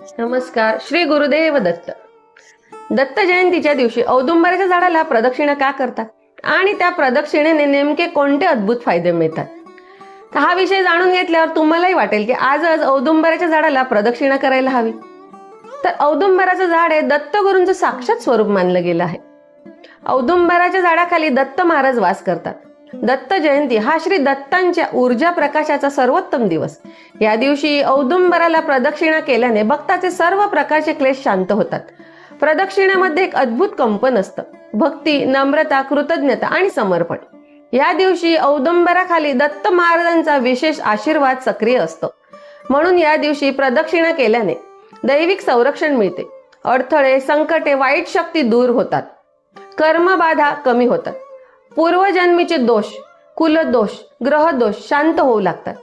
नमस्कार. श्री गुरुदेव दत्त. दत्त जयंतीच्या दिवशी औदुंबराच्या झाडाला प्रदक्षिणा का करतात आणि त्या प्रदक्षिणेने नेमके कोणते अद्भुत फायदे मिळतात? तर हा विषय जाणून घेतल्यावर तुम्हालाही वाटेल की आजच औदुंबराच्या झाडाला प्रदक्षिणा करायला हवी. तर औदुंबराचं झाड हे दत्तगुरूंचं साक्षात स्वरूप मानलं गेलं आहे. औदुंबराच्या झाडाखाली दत्त महाराज वास करतात. दत्त जयंती हा श्री दत्तांच्या ऊर्जा प्रकाशाचा सर्वोत्तम दिवस. या दिवशी औदुंबराला प्रदक्षिणा केल्याने भक्ताचे सर्व प्रकारचे क्लेश शांत होतात. प्रदक्षिणेमध्ये एक अद्भुत कंपन असतं. भक्ती, नम्रता, कृतज्ञता आणि समर्पण. या दिवशी औदुंबराखाली दत्त महाराजांचा विशेष आशीर्वाद सक्रिय असतो. म्हणून या दिवशी प्रदक्षिणा केल्याने दैविक संरक्षण मिळते. अडथळे, संकटे, वाईट शक्ती दूर होतात. कर्मबाधा कमी होतात. पूर्वजन्मीचे दोष, कुलदोष, ग्रहदोष शांत होऊ लागतात.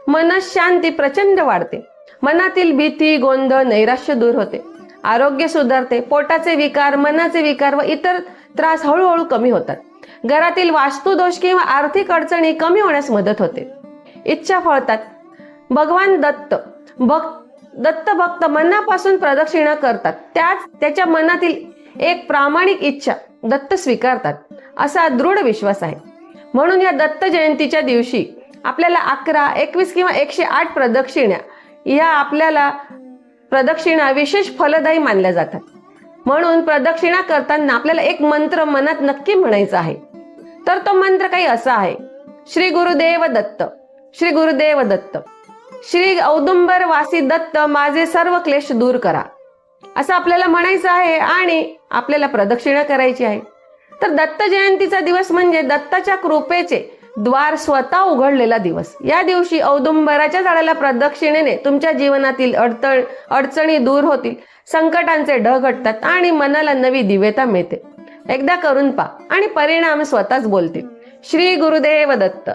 मनशांती प्रचंड वाढते. मनातील भीती, गोंधळ, नैराश्य दूर होते. आरोग्य सुधारते. पोटाचे विकार, मनाचे विकार व इतर त्रास हळूहळू कमी होतात. घरातील वास्तुदोष किंवा आर्थिक अडचणी कमी होण्यास मदत होते. इच्छा फळतात. भगवान दत्त भक्त मनापासून प्रदक्षिणा करतात. त्याच्या मनातील एक प्रामाणिक इच्छा दत्त स्वीकारतात असा दृढ विश्वास आहे. म्हणून या दत्त जयंतीच्या दिवशी आपल्याला 11, 21 किंवा 108 प्रदक्षिणा विशेष फलदायी मानल्या जातात. म्हणून प्रदक्षिणा करताना आपल्याला एक मंत्र मनात नक्की म्हणायचा आहे. तर तो मंत्र काही असा आहे: श्री गुरुदेव दत्त, श्री गुरुदेव दत्त, श्री औदुंबर वासी दत्त, माझे सर्व क्लेश दूर करा, असं आपल्याला म्हणायचं आहे आणि आपल्याला प्रदक्षिणा करायची आहे. तर दत्त जयंतीचा दिवस म्हणजे दत्ताच्या कृपेचे द्वार स्वतः उघडलेला दिवस. या दिवशी औदुंबराच्या झाडाला प्रदक्षिणेने तुमच्या जीवनातील अडचणी दूर होतील, संकटांचे ढग हटतात आणि मनाला नवी दिव्यता मिळते. एकदा करून पहा आणि परिणाम स्वतःच बोलतील. श्री गुरुदेव दत्त.